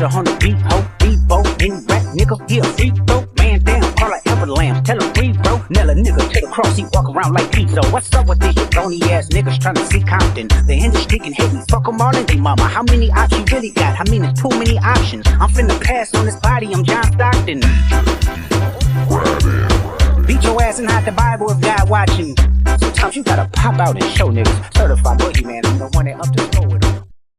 monster on the beat, ho, Debo, any rap nigga, he a free throw, man down, call her Everlamb, tell him free bro, Nella nigga to the cross, he walk around like pizza. What's up with these jabroni ass niggas trying to see Compton? The industry can hate me, fuck them all and they mama. How many options you really got? I mean, it's too many options. I'm finna pass on this body, I'm John Stockton. Beat your ass and hide the Bible if God watching. Sometimes you gotta pop out and show niggas. Certified boogeyman, I'm the one that up the score with them.